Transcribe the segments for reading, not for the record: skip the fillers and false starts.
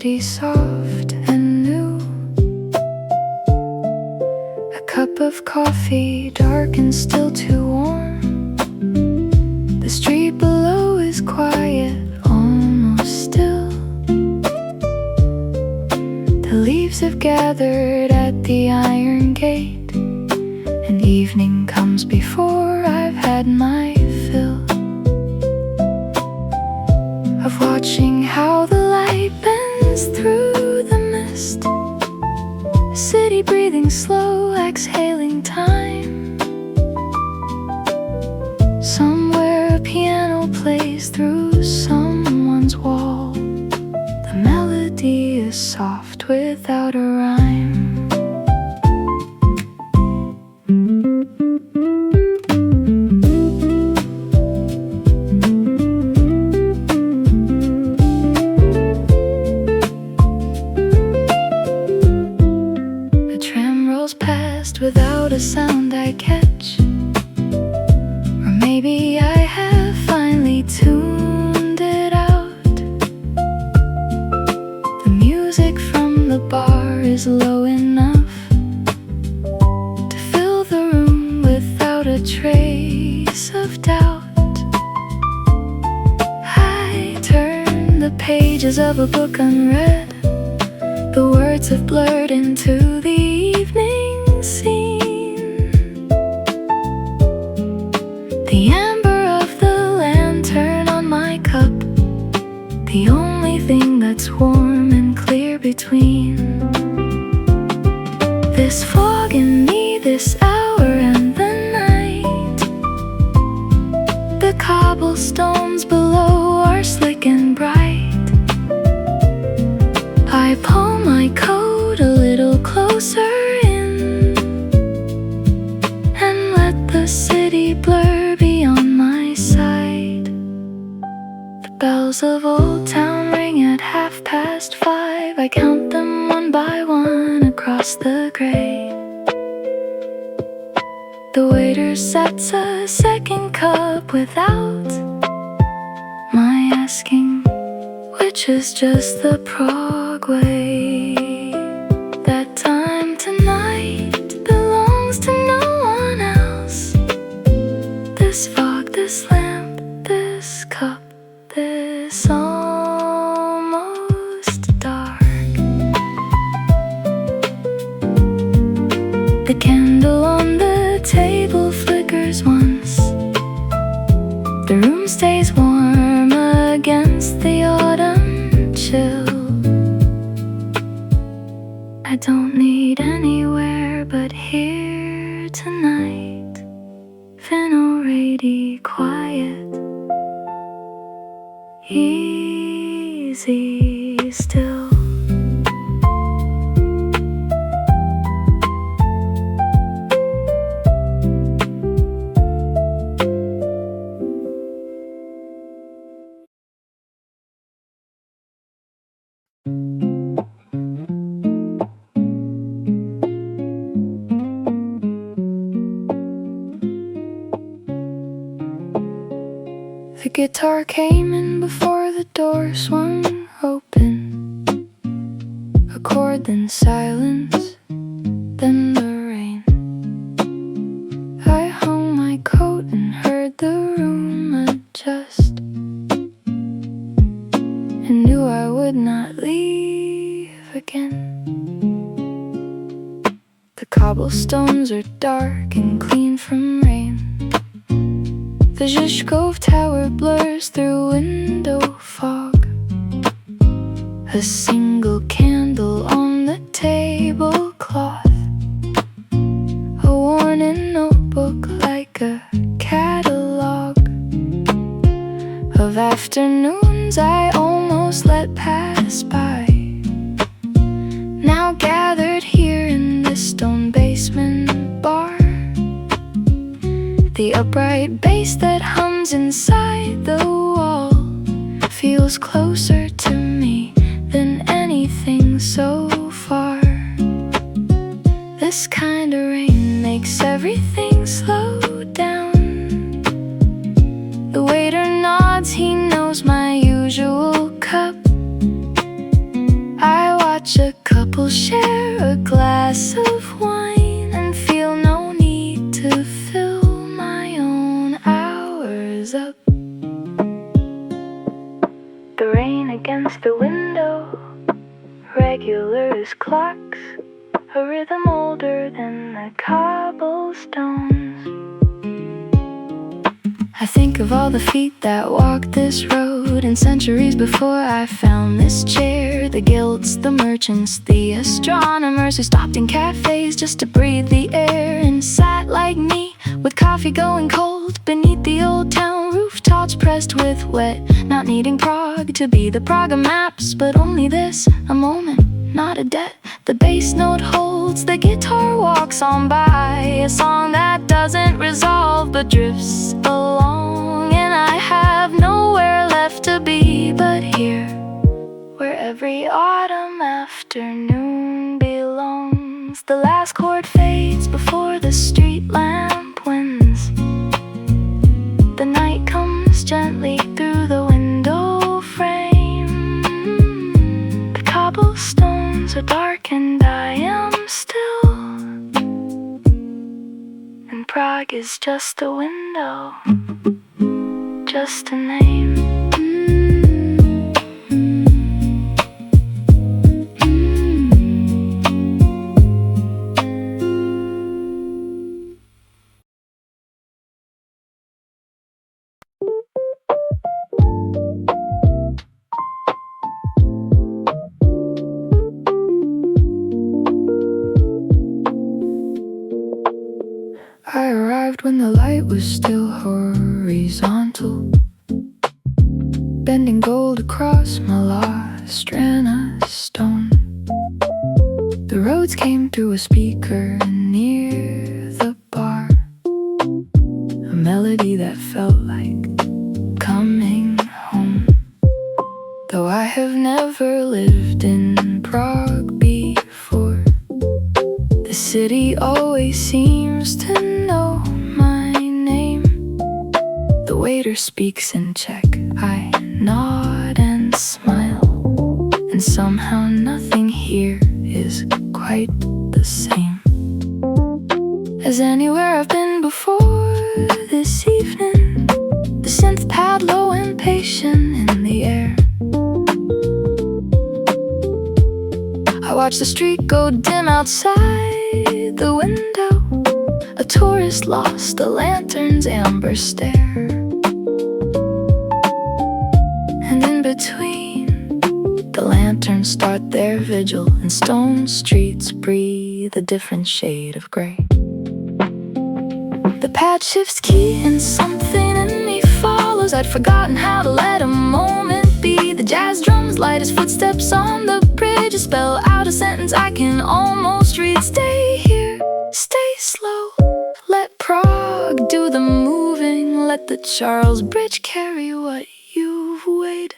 melody soft and new. A cup of coffee, dark and still too warm. The street below is quiet, almost still. The leaves have gathered at the iron gate, and evening comes before I've had my fill of watching how the light bends through the mist. A city breathing slow, exhaling time. Somewhere a piano plays through someone's wall. The melody is soft without a rhyme. Without a sound I catch, or maybe I have finally tuned it out. The music from the bar is low enough to fill the room without a trace of doubt. I turn the pages of a book unread. The words have blurred into the evening scene. The amber of the lantern on my cup, the only thing that's warm and clear between this fog and me, this hour and the night. The cobblestones below are slick and bright. I pull my coat a little closer in and let the city blur beyond my sight. The bells of Old Town ring at 5:30. I count them one by one across the grate. The waiter sets a second cup without my asking, which is just the Prague way. That time tonight belongs to no one else. This fog, this lamp, this cup, this almost dark. The candle on the table flickers once. The room stays warm against the autumn chill. I don't need anywhere but here tonight. Venerated, quiet, easy still. The guitar came in before the door swung open. A chord, then silence, then the rain. I hung my coat and heard the room adjust, and knew I would not leave again. The cobblestones are dark and clean from rain. The Zhishkov Tower blurs through window fog. A single candle on the tablecloth. A worn-in notebook like a catalog of afternoons I almost let pass by. Now gathered here in this stone basement bar. The upright bass that hums inside the wall feels closer to me than anything so far. This kind of rain makes everything slow down. The waiter nods, he knows my usual cup. watch a couple share a glass of wine and feel no need to fill my own hours up. The rain against the window, regular as clocks, a rhythm older than the cobblestones. I think of all the feet that walked this road, and centuries before I found this chair. The guilds, the merchants, the astronomers who stopped in cafes just to breathe the air, and sat like me with coffee going cold beneath the old town rooftops pressed with wet, not needing Prague to be the Prague of maps, but only this, a moment, not a debt. The bass note holds, the guitar walks on by, a song that doesn't resolve but drifts along, and I have nowhere left to be but here, where every autumn afternoon belongs. The last chord fades before the street lamp wins. The night comes gently through the window frame. The cobblestones are dark and I am still, and Prague is just a window, just a name. I arrived when the light was still horizontal, bending gold across my lost Strana stone. The roads came through a speaker near the bar, a melody that felt like coming home. Though I have never lived in Prague before, the city always seems to know my name. The waiter speaks in Czech, I nod and smile, and somehow nothing here is quite the same as anywhere I've been before. This evening, the synth pad low and patient in the air. I watch the street go dim outside the window, a tourist lost, the lantern's amber stare, and in between, the lanterns start their vigil, and stone streets breathe a different shade of gray. The pad shifts key and something in me follows. I'd forgotten how to let a moment be. The jazz drums light as footsteps on the bridge, spell out a sentence I can almost read. Stay here, stay slow, let Prague do the moving, let the Charles Bridge carry what you've weighed.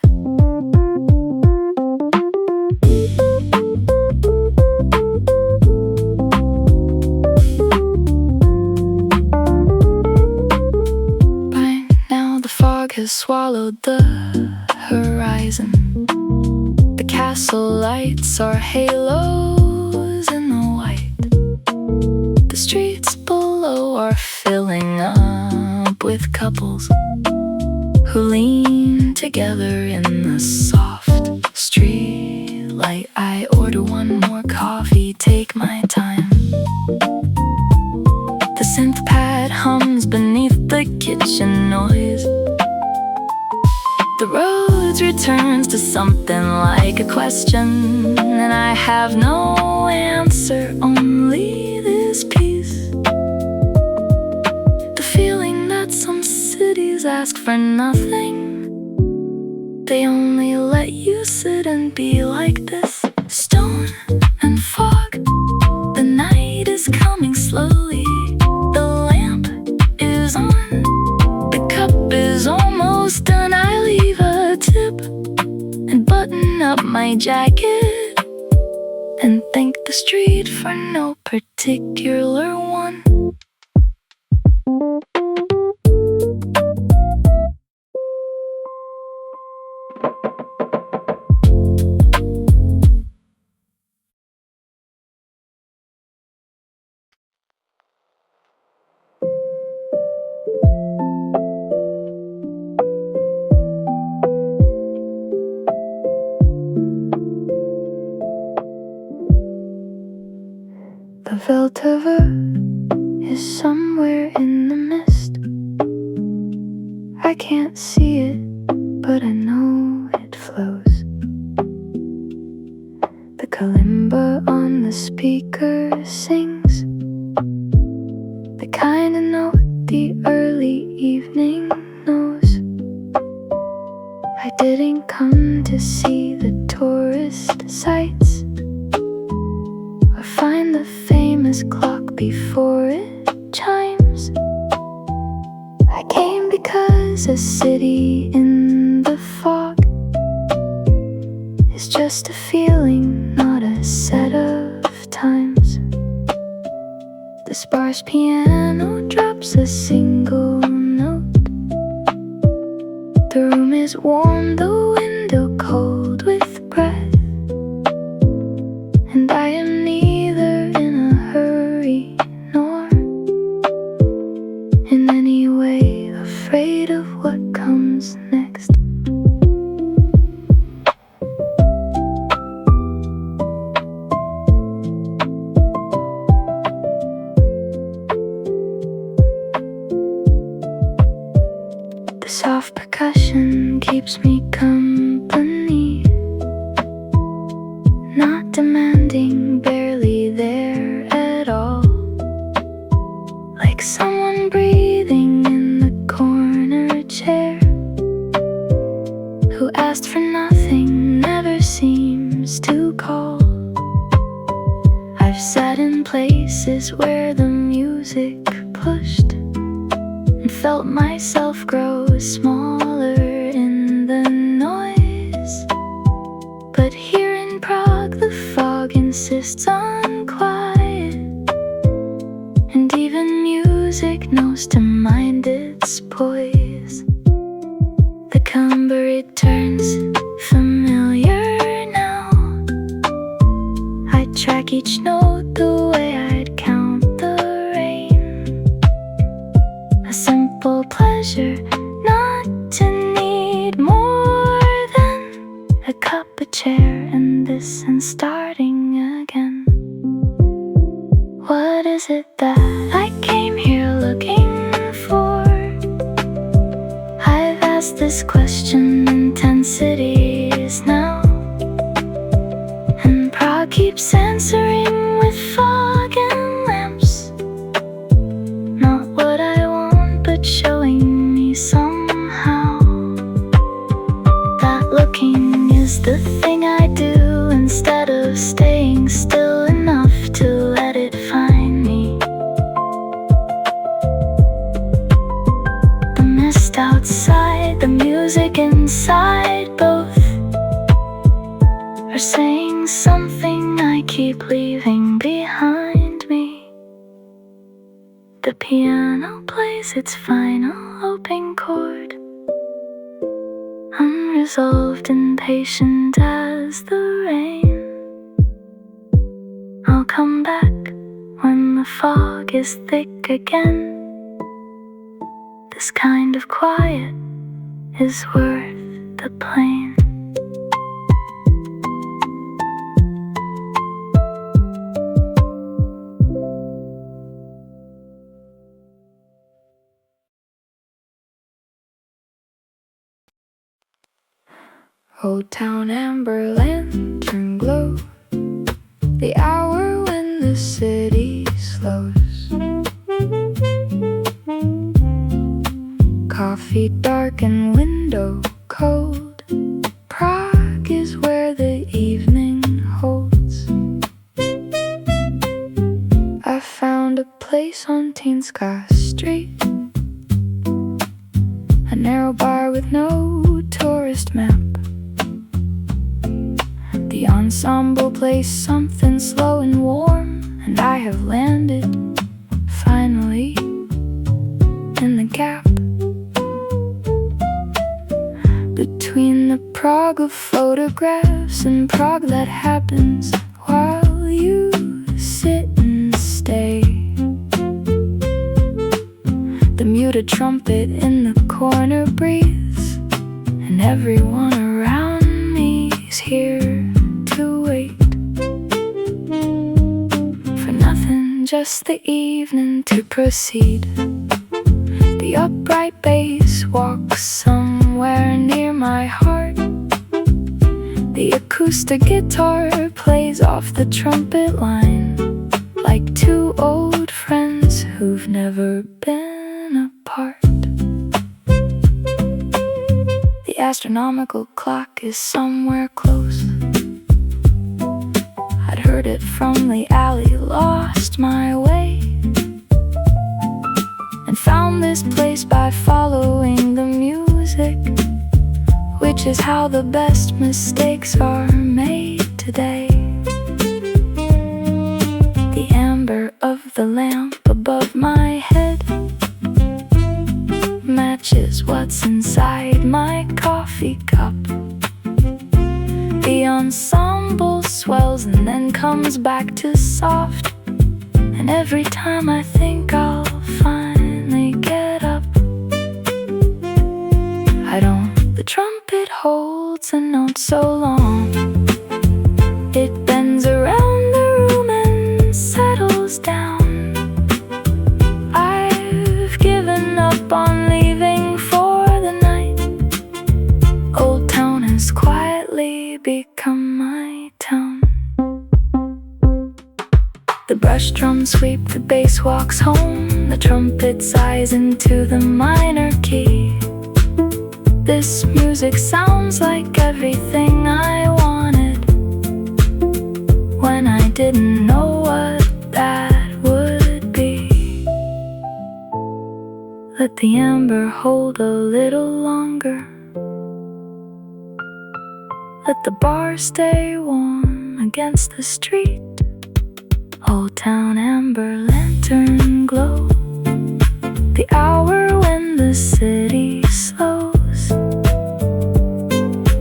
By now the fog has swallowed the horizon. The castle lights are halos in the white. The streets below are filling up with couples who lean together in the soft street light. I order one more coffee, take my time. The synth pad hums beneath the kitchen noise. The roads returns to something like a question, and I have no answer, only this peace. The feeling that some cities ask for nothing, they only let you sit and be like this. Stone and fog, the night is coming slowly. The lamp is on, the cup is almost done. I leave a tip and button up my jacket and thank the street for no particular one. A Veltavert is somewhere in the mist. I can't see it, but I know it flows. The kalimba on the speaker sings the kind of note the early evening knows. I didn't come to see the tourist sights or find the famous clock before it chimes. I came because a city in the fog is just a feeling, not a set of times. The sparse piano drops a single note. The room is warm, the window cold with breath, and I am neither in a hurry nor in any way afraid of what comes next. The soft percussion keeps me company, not demanding, barely there at all. Like someone breathing in the corner chair, who asked for nothing, never seems to call. I've sat in places where the music pushed and felt myself grow smaller in the noise. But here in Prague, the fog insists on quiet, and even music knows to mind its poise. The cumber, it turns familiar now. I track each note the way I'd count the rain. A simple pleasure, not to need more than a cup, a chair, and this, and starting again. What is it that I came here looking for? I've asked this question in 10 cities now, and Prague keeps answering with fog and lamps. Not what I want, but showing me somehow that looking is the thing I do, instead of staying still enough to let it find me. The mist outside, the music inside, both are saying something I keep leaving behind me. The piano plays its final open chord, unresolved and patient as the rain. I'll come back when the fog is thick again. This kind of quiet is worth the pain. Old town amber lantern glow, the hour when the city slows. Coffee dark and window cold, Prague is where the evening holds. I found a place on Tinska Street, a narrow bar with no tourist map. The ensemble plays something slow and warm, and I have landed, finally, in the gap between the Prague of photographs and Prague that happens while you sit and stay. The muted trumpet in the corner breathes, and everyone around me is here to wait for nothing. just the evening to proceed. The upright bass walks somewhere near my heart. The acoustic guitar plays off the trumpet line, like two old friends who've never been apart. The astronomical clock is somewhere close. I'd heard it from the alley, lost my way, and found this place by following the music, which is how the best mistakes are made today. The amber of the lamp above my head matches what's inside my coffee cup. The ensemble swells and then comes back to soft, and every time I think I'll finally get up, I don't. The trumpet holds a note so long, it bends around the room and settles down. I've given up on leaving for the night. Old Town has quietly become my town. The brush drums sweep, the bass walks home, the trumpet sighs into the minor key. This music sounds like everything I wanted when I didn't know what that would be. Let the amber hold a little longer. Let the bar stay warm against the street. Old Town amber lantern glow. The hour when the city slows.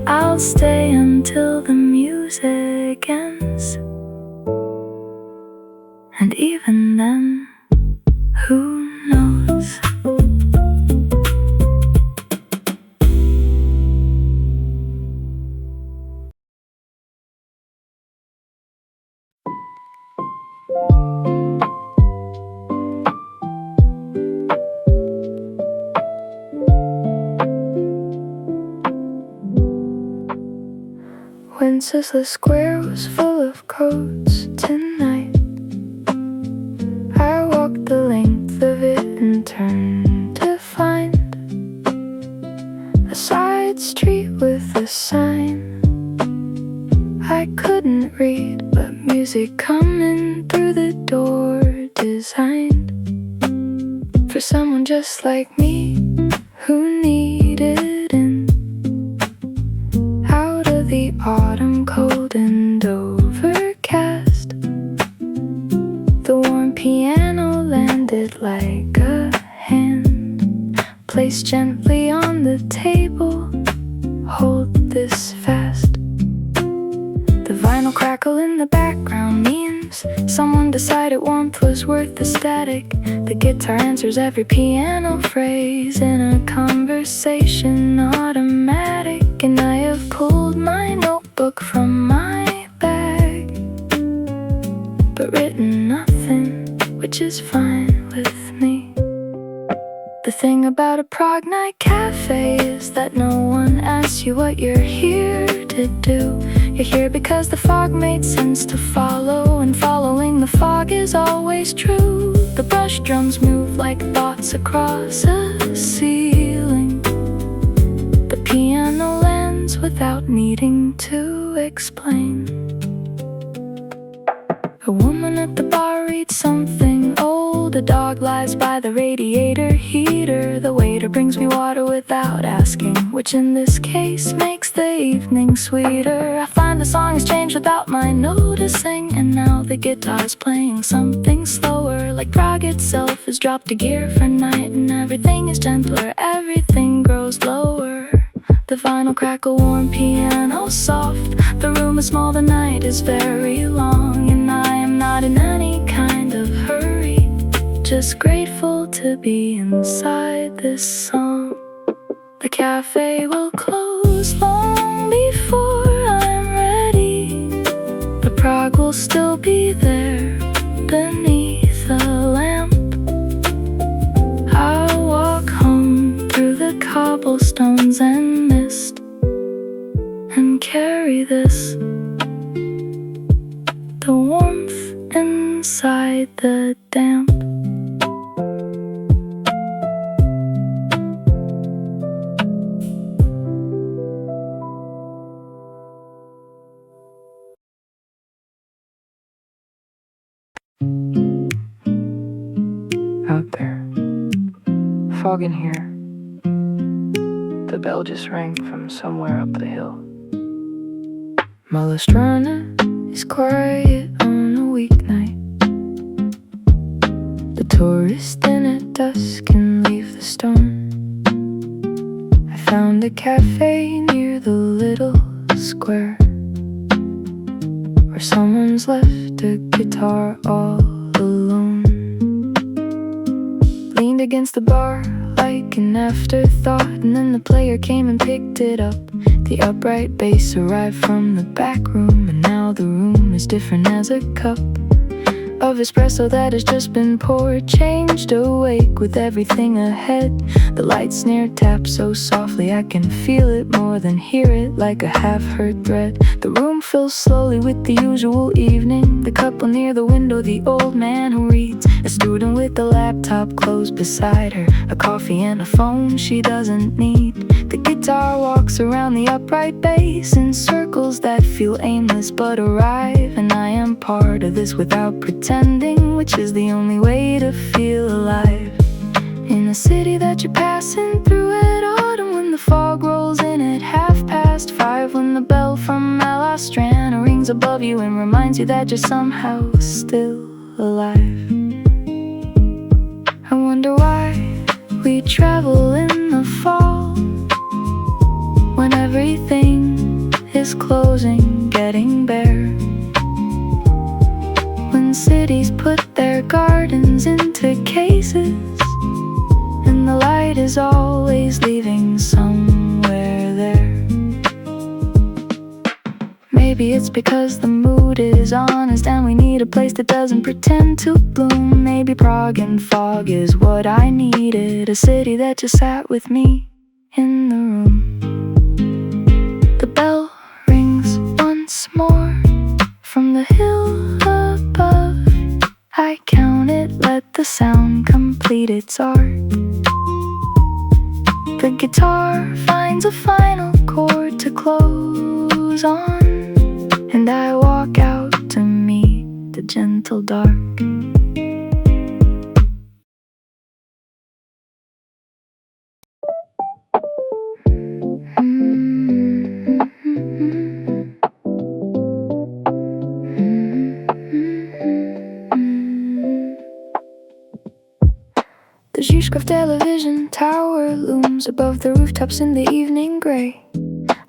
I'll stay until the music ends, and even then, who knows? Wenceslas Square was full of coats tonight. I walked the length of it and turned to find a side street with a sign I couldn't read, but music coming through the door, designed for someone just like me who needed in. Out of the autumn cold and overcast, the warm piano landed like a hand placed gently on the table. Hold this fast. The vinyl crackle in the background means someone decided warmth was worth the static. The guitar answers every piano phrase in a conversation automatic. And I have pulled my notebook from my bag, but written nothing, which is fine with me. The thing about a Prague night cafe is that no one asks you what you're here to do. You're here because the fog made sense to follow, and following the fog is always true. The brush drums move like thoughts across a ceiling. The piano lands without needing to explain. A woman at the bar reads something old. A dog lies by the radiator heater. The waiter brings me water without asking, which in this case makes the evening sweeter. I find the song has changed without my noticing, and now the guitar's playing something slower. Like Prague itself has dropped a gear for night, and everything is gentler, everything grows lower. The vinyl crackle, warm piano soft. The room is small, the night is very long, and I am not in any kind of hurry, just grateful to be inside this song. The cafe will close long before I'm ready, but Prague will still be there beneath candles and mist, and carry this, the warmth inside the damp. Out there, fog in here. The bell just rang from somewhere up the hill. My last runner is quiet on a weeknight. The tourist in at dusk can leave the stone. I found a cafe near the little square where someone's left a guitar all alone. Leaned against the bar like an afterthought, and then the player came and picked it up. The upright bass arrived from the back room, and now the room is different as a cup of espresso that has just been poured, changed, awake with everything ahead. The light snare taps so softly I can feel it more than hear it, like a half-heard thread. The room fills slowly with the usual evening, the couple near the window, the old man who reads, a student with a laptop closed beside her, a coffee and a phone she doesn't need. The guitar walks around the upright bass in circles that feel aimless but arrive, and I am part of this without pretending, which is the only way to feel alive. In a city that you're passing through at autumn, when the fog rolls in at 5:30, when the bell from Malastrana rings above you and reminds you that you're somehow still alive. I wonder why we travel in the fall, when everything is closing, getting bare. When cities put their gardens into cases, and the light is always leaving somewhere there. Maybe it's because the mood is honest and we need a place that doesn't pretend to bloom. Maybe Prague and fog is what I needed, a city that just sat with me in the room. The bell rings once more from the hill above. I count it, let the sound complete its art. The guitar finds a final chord to close on, and I walk out to meet the gentle dark. The Zhishkov television tower looms above the rooftops in the evening gray.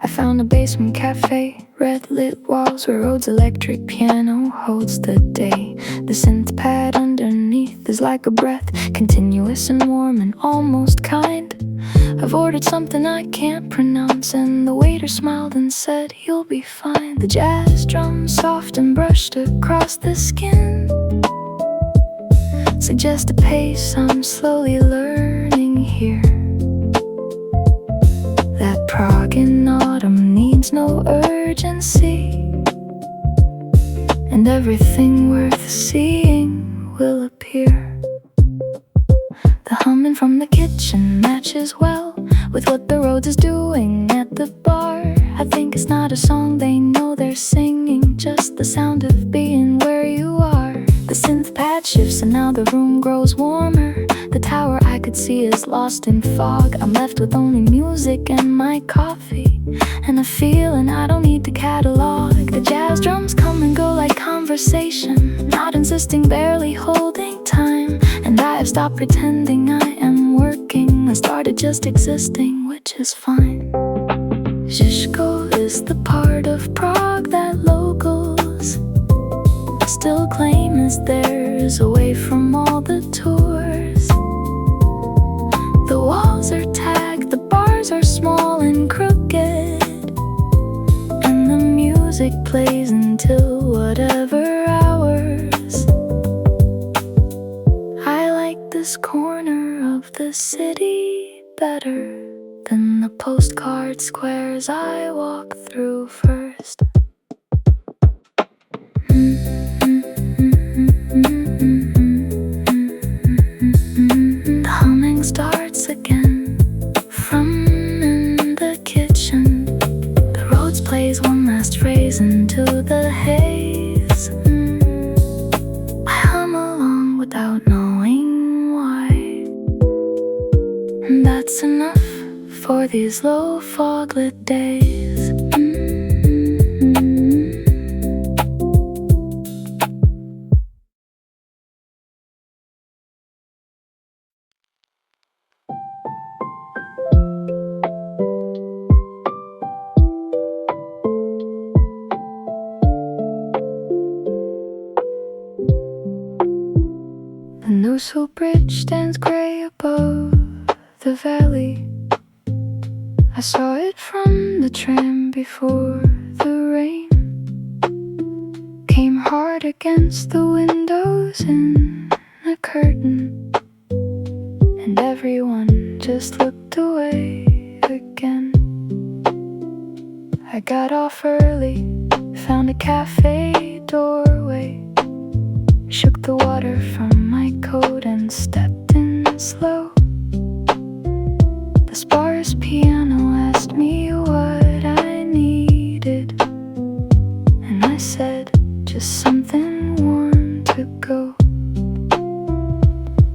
I found a basement cafe, red lit walls where Rhodes electric piano holds the day. The synth pad underneath is like a breath, continuous and warm and almost kind. I've ordered something I can't pronounce, and the waiter smiled and said, "You'll be fine." The jazz drum soft and brushed across the skin suggest a pace I'm slowly learning here. That Prague in autumn needs no urgency, and everything worth seeing will appear. The humming from the kitchen matches well with what the Rhodes is doing at the bar. I think it's not a song they know they're singing, just the sound of being where you are. The synth pad shifts and now the room grows warmer. The tower I could see is lost in fog. I'm left with only music and my coffee, and a feeling I don't need to catalog. The jazz drums come and go like conversation, not insisting, barely holding time. And I have stopped pretending I am working. I started just existing, which is fine. Zhishkov is the part of Prague that locals still claim is theirs, away from all the tours. The walls are tagged, the bars are small and crooked, and the music plays until whatever hours. I like this corner of the city better than the postcard squares I walk through first. The humming starts again from in the kitchen. The roads plays one last phrase into the haze. I hum along without knowing why, and that's enough for these low foglit days. The Noosa Bridge stands grey above the valley. I saw it from the tram before the rain came hard against the windows in a curtain, and everyone just looked away again. I got off early, found a cafe doorway, shook the water from my coat and stepped in slow. The sparse piano asked me what I needed, and I said, just something warm to go.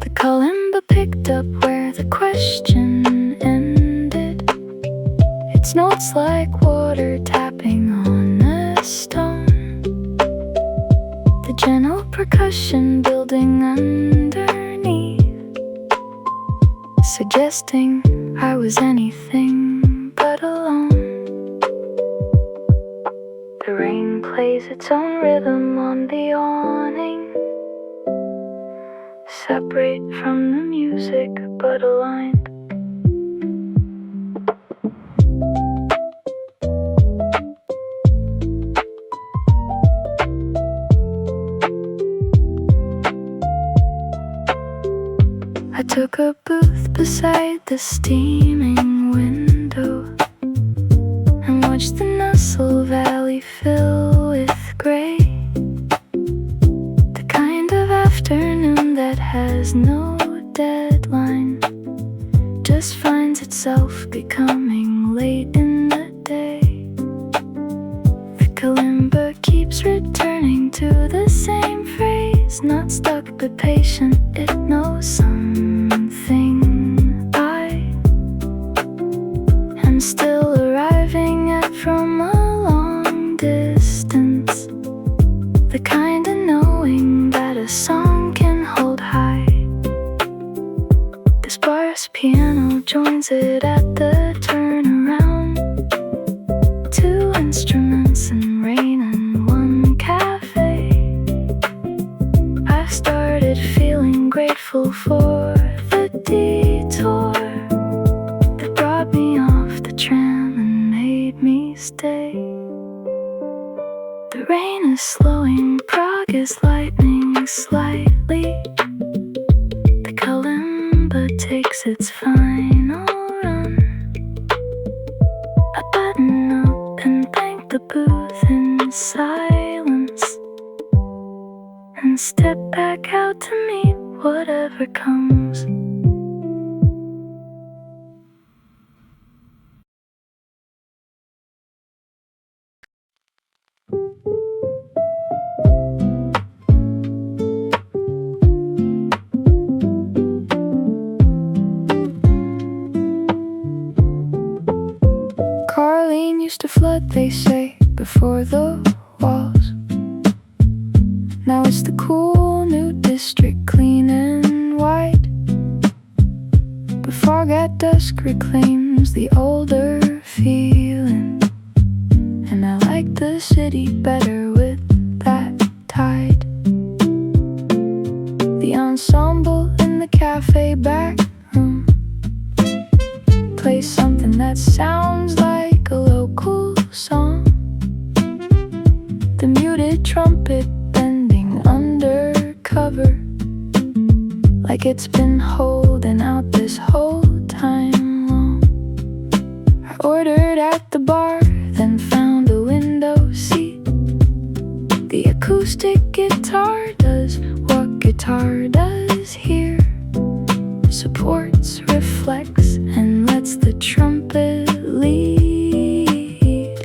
The kalimba picked up where the question ended, its notes like water tapping on a stone. The gentle percussion building underneath, suggesting I was anything but alone. The rain plays its own rhythm on the awning, separate from the music but aligned. I took a booth beside the steaming window and watched the Nussel Valley fill with gray, the kind of afternoon that has no deadline, just finds itself becoming late in the day. The kalimba keeps returning to the same phrase, not stuck but patient, it knows something I am still arriving at from a long distance, the kind of knowing that a song can hold high. The sparse piano joins it at the turnaround, two instruments and rain and one cafe. I've started feeling grateful for the detour that brought me off the tram and made me stay. The rain is slowing, Prague is lightening slightly. The kalimba takes its final run. I button up and thank the booth in silence, and step back out to meet whatever comes. Carlene used to flood, they say, before the walls. Now it's the cool new district, clean and white. But fog at dusk reclaims the older feeling, and I like the city better with that tide. The ensemble in the cafe back room plays something that sounds like a local song. The muted trumpet bending under cover, like it's been holding out this whole time long. acoustic guitar does what guitar does here. Supports, reflects, and lets the trumpet lead,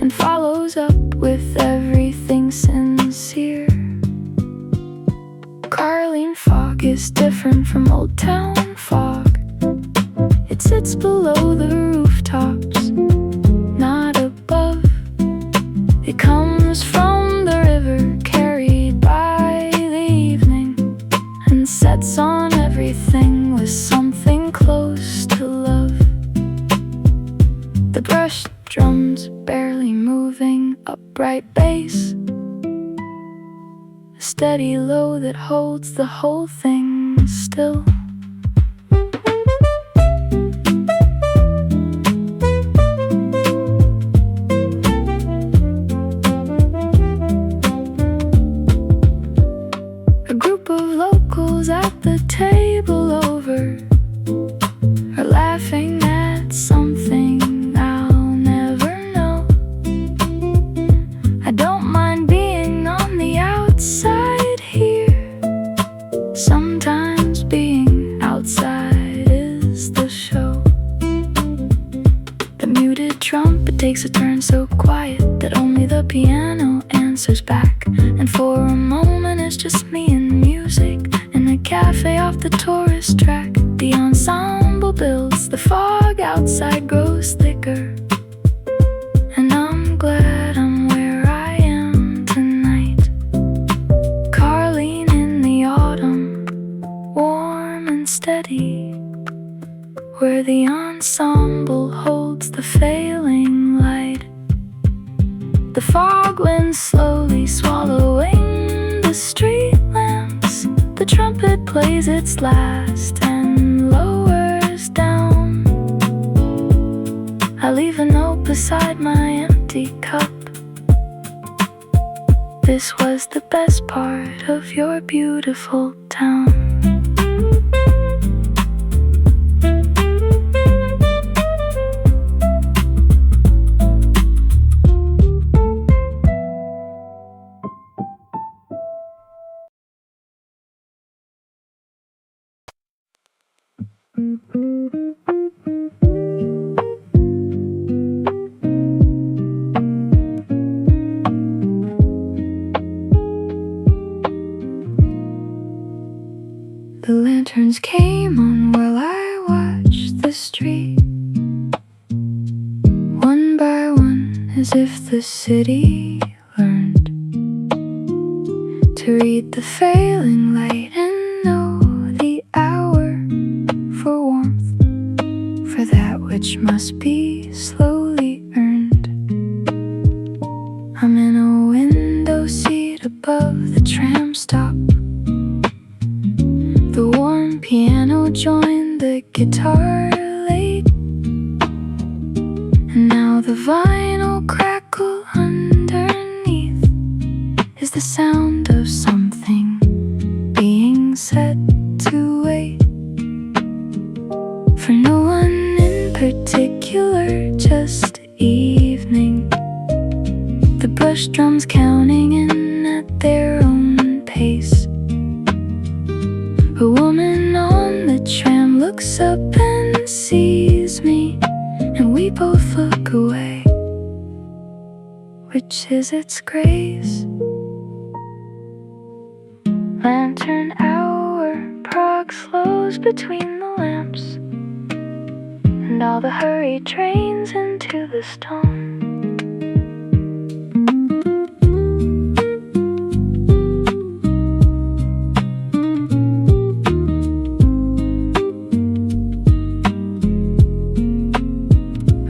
and follows up with everything sincere. Carlene fog is different from Old Town fog. It sits below the rooftops, not above. It comes from the river, carried by the evening, and sets on everything with something close to love. The brushed drums barely moving, upright bass, a steady low that holds the whole thing still. A group of locals at the table over are laughing at something I'll never know. I don't mind being on the outside here. Sometimes being outside is the show. The muted trumpet takes a turn so quiet that only the piano answers back. And for a moment it's just me and music in a cafe off the tourist track. The ensemble builds, the fog outside grows thicker, and I'm glad I'm where I am tonight. Carlene in the autumn, warm and steady, where the ensemble holds the failing light. The fog winds slowly swallowing the street lamps. The trumpet plays its last and lowers down. I leave a note beside my empty cup. This was the best part of your beautiful town. The lanterns came on while I watched the street, one by one, as if the city learned to read the failing light and know the hour for warmth, for that which must be slowly earned. I'm in a window seat above the tram stop. The warm piano joined the guitar late, and now the vinyl crackle underneath is the sound of something being set to wait. For no one in particular, just evening. The brush drums counting in at their own pace. A woman on the tram looks up and sees me, and we both look away, which is its grace. Lantern hour, Prague slows between the lamps, and all the hurried trains into the stone.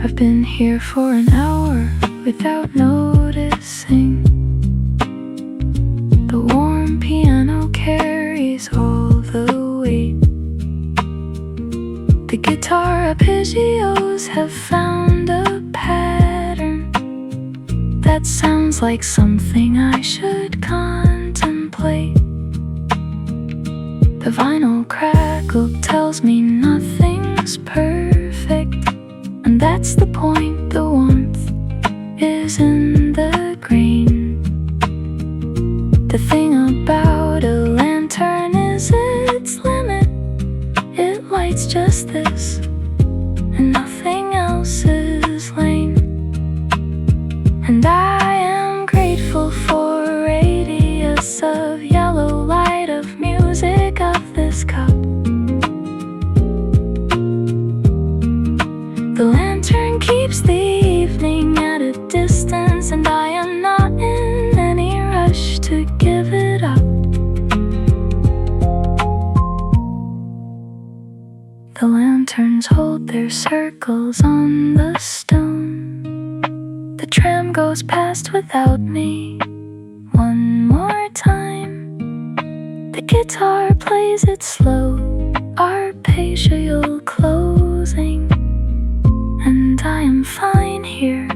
I've been here for an hour without noticing. The warm piano carries all the weight. The guitar arpeggios have found a pattern that sounds like something I should contemplate. The vinyl crackle tells me nothing's perfect, and that's the point. The warmth is in the grain. The thing about a lantern is its limit. It lights just this, and nothing else is lame. And I am grateful for a radius of yellow light, of music, of this cup. The lantern keeps the evening at a distance, and I am not in any rush to give it up. The lanterns hold their circles on the stone. The tram goes past without me. One more time. The guitar plays it slow, arpeggial closing. And I am fine here,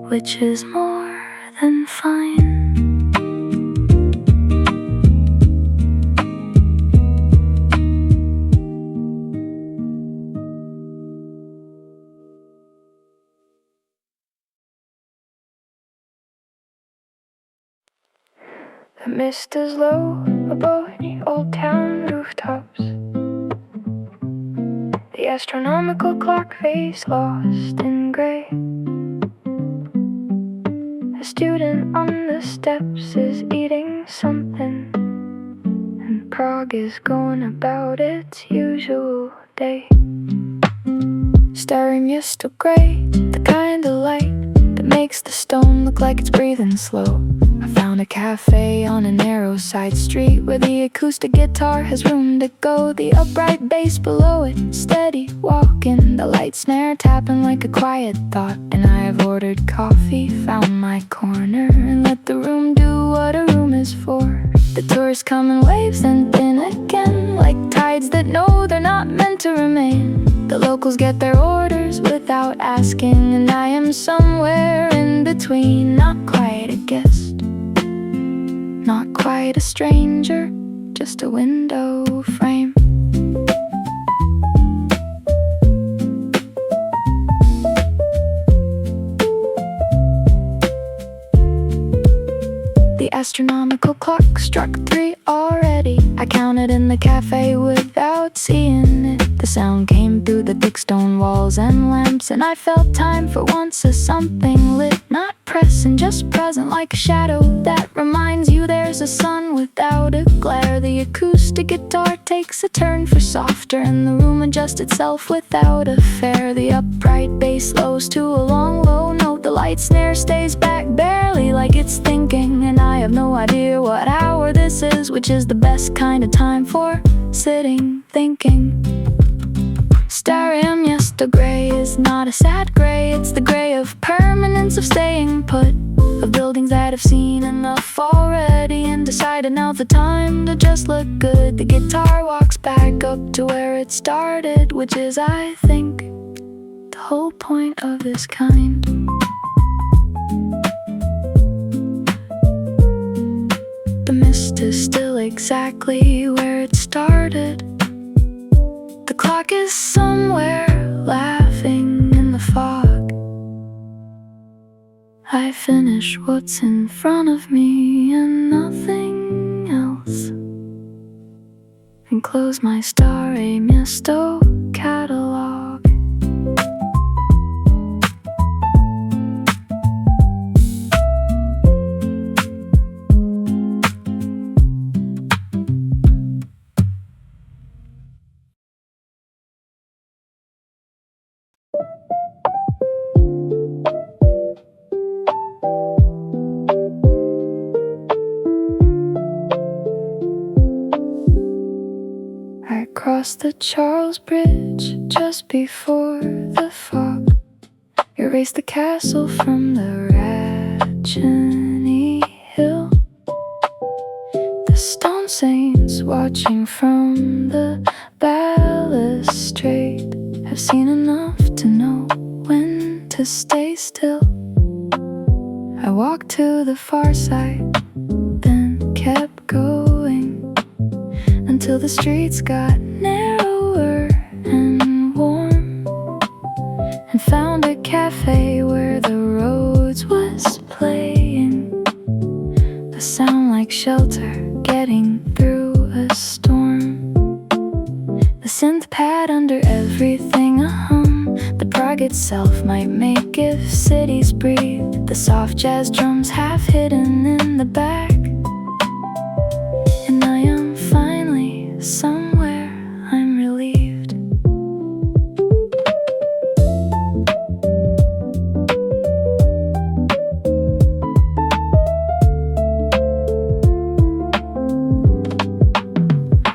which is more than fine. The mist is low above the old town rooftops. The astronomical clock face lost in grey. A student on the steps is eating something, and Prague is going about its usual day. Starry misty gray, the kind of light that makes the stone look like it's breathing slow. I found a cafe on a narrow side street where the acoustic guitar has room to go. The upright bass below it, steady walking, the light snare tapping like a quiet thought. And I have ordered coffee, found my corner, and let the room do what a room is for. The tourists come in waves and then again, like tides that know they're not meant to remain. The locals get their orders without asking, and I am somewhere in between, not quite a guest, not quite a stranger, just a window frame. The astronomical clock struck 3 already. I counted in the cafe without seeing it. The sound came through the thick stone walls and lamps, and I felt time for once as something lit, not pressing, just present like a shadow that reminds you there's a sun without a glare. The acoustic guitar takes a turn for softer, and the room adjusts itself without a fare. The upright bass slows to a long low note. The light snare stays back barely, like it's thinking, and I have no idea what hour this is, which is the best kind of time for sitting, thinking. Starry misty gray is not a sad gray, it's the gray of permanence, of staying put, of buildings that have seen enough already and decided now's the time to just look good. The guitar walks back up to where it started, which is, I think, the whole point of this kind. The mist is still exactly where it started. The clock is somewhere laughing in the fog. I finish what's in front of me and nothing else, and close my starry misto catalog. Across the Charles Bridge just before the fog erased the castle from the Rachany Hill. The stone saints watching from the balustrade have seen enough to know when to stay still. I walked to the far side, then kept going until the streets got narrower and warm, and found a cafe where the Rhodes was playing. shelter, getting through a storm. The synth pad under everything a hum. The Prague itself might make if cities breathe. The soft jazz drums half hidden in the back. And I am finally somewhere I'm relieved.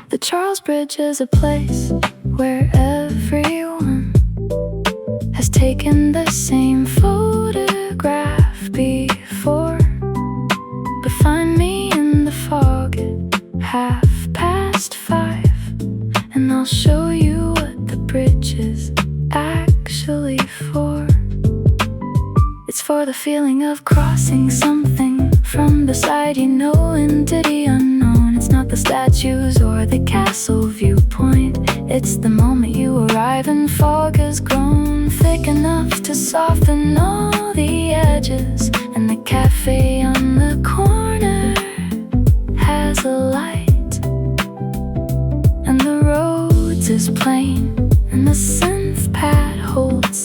The Charles Bridge is a place where everyone has taken the same photograph before. But find me in the fog at 5:30, and I'll show you what the bridge is actually for. It's for the feeling of crossing something from the side you know into the unknown. It's not the statues or the castle viewpoint. It's the moment you arrive and fog has grown thick enough to soften all the edges. And the cafe on the corner has a light, and the roads is plain, and the synth pad holds,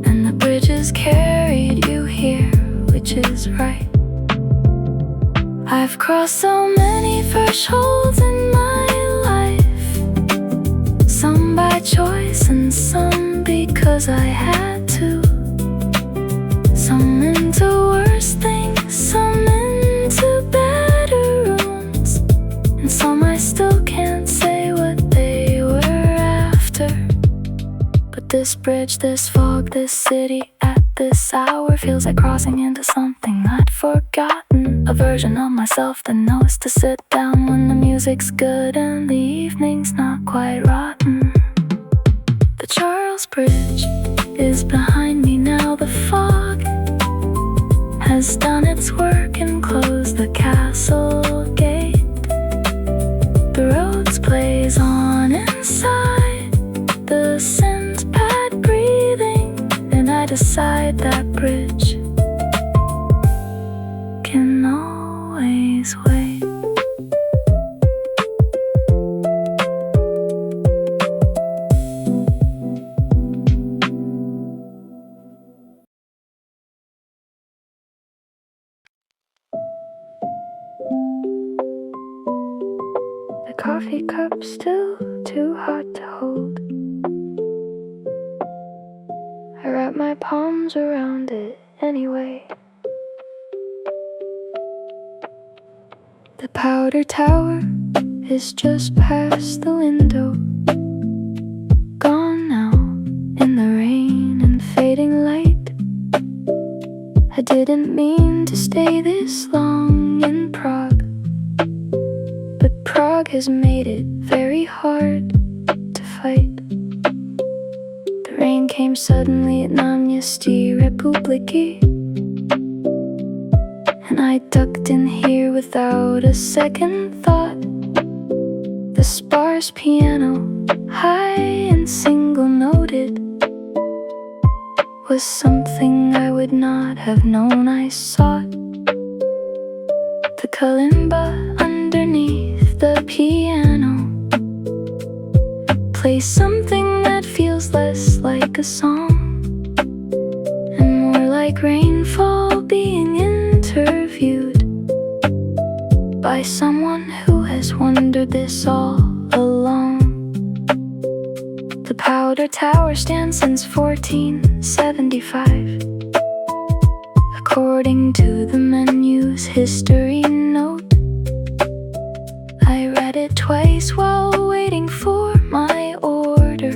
and the bridges carried you here, which is right. I've crossed so many thresholds in my life, some by choice and some because I had to. Some into worse things, some into better rooms, and some I still can't say what they were after. But this bridge, this fog, this city at this hour feels like crossing into something I'd forgotten. A version of myself that knows to sit down when the music's good and the evening's not quite rotten. The Charles Bridge is behind me now. The fog has done its work and closed the castle gate. The roads blaze on inside, the synth pad breathing, and I decide that bridge can always wait. The coffee cup's still too hot to hold. I wrap my palms around it anyway. The powder tower is just past the window, gone now in the rain and fading light. I didn't mean to stay this long in Prague, but Prague has made it very hard to fight. The rain came suddenly at Namyesti Republiki, and I ducked in here without a second thought. The sparse piano, high and single-noted, was something I would not have known I sought. The kalimba underneath the piano plays something that feels less like a song and more like rainfall being interviewed by someone who has wondered this all along. The powder tower stands since 1475, according to the menu's history note. I read it twice while waiting for my order,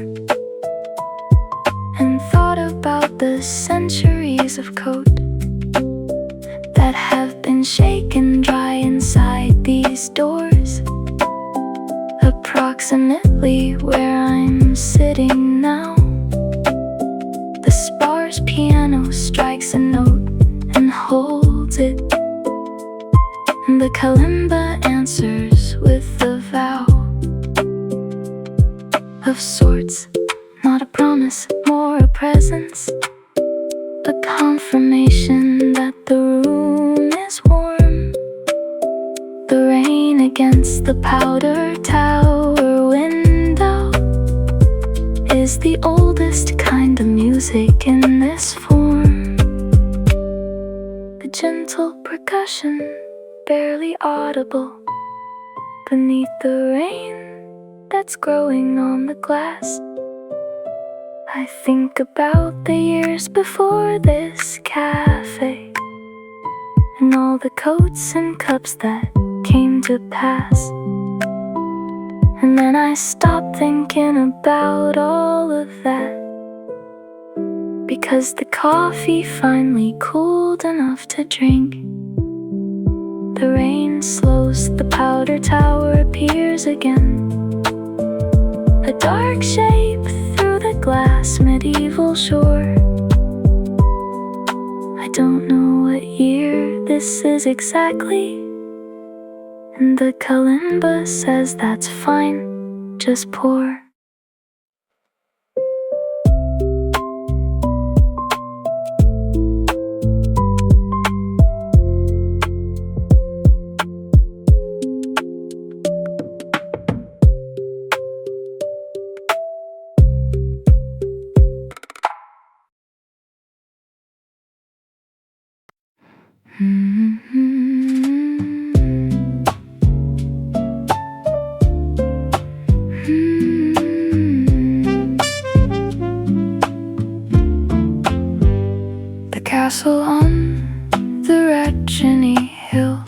and thought about the centuries of coat that have been shaken dry inside these doors. Approximately where I'm sitting now, the sparse piano strikes a note and holds it, and the kalimba answers with a vow of sorts, not a promise, more a presence, a confirmation that the room is warm, against the powder tower window is the oldest kind of music in this form. The gentle percussion, barely audible beneath the rain that's growing on the glass. I think about the years before this cafe and all the coats and cups that came to pass. And then I stop thinking about all of that, because the coffee finally cooled enough to drink. The rain slows, the powder tower appears again, a dark shape through the glass medieval shore. I don't know what year this is exactly, and the kalimba says that's fine, just pour. The castle on the Reginy Hill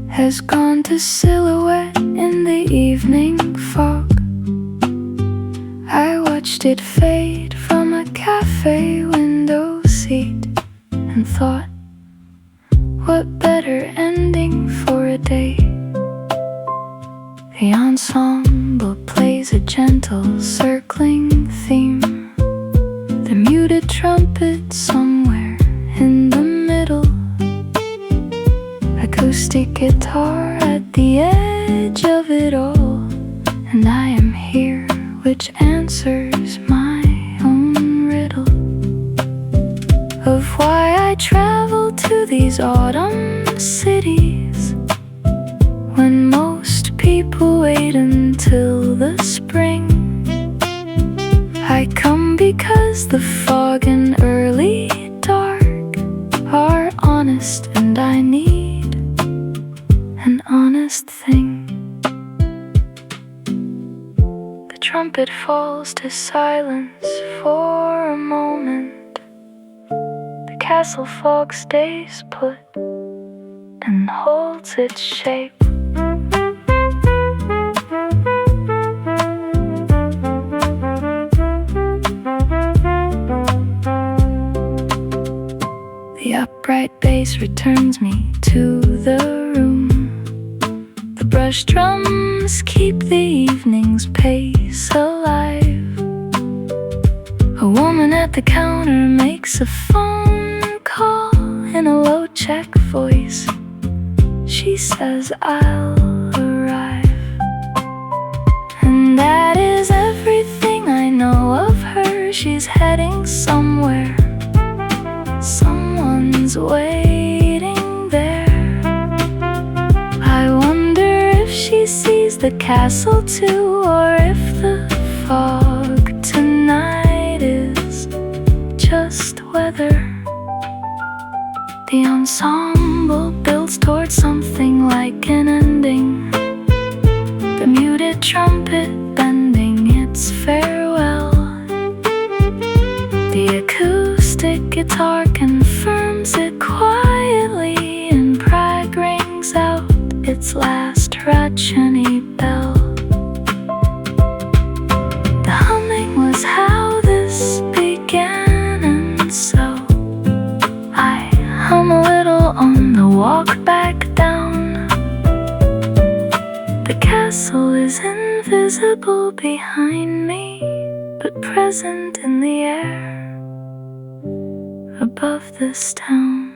has gone to silhouette in the evening fog. I watched it fade from a cafe window seat and thought, what better ending for a day? The ensemble plays a gentle circling theme, the muted trumpet somewhere in the middle, acoustic guitar at the edge of it all, and I am here, which answers my own riddle of why I travel to these autumn cities when most people wait until the spring. I come because the fog and early dark are honest, and I need an honest thing. The trumpet falls to silence for a moment. The castle fog stays put and holds its shape. The upright bass returns me to the room. The brush drums keep the evening's pace alive. A woman at the counter makes a phone call in a low-check voice. She says, I'll arrive. And that is everything I know of her. She's heading somewhere. Someone's waiting there. I wonder if she sees the castle too, or if the fog tonight is just weather. The ensemble builds towards something like an ending, the muted trumpet bending its farewell. The acoustic guitar confirms it quietly, and Prague rings out its last Reginy bell. The humming was how this began, and so I hum a little on the walk back down. The castle is invisible behind me, but present in the air above this town.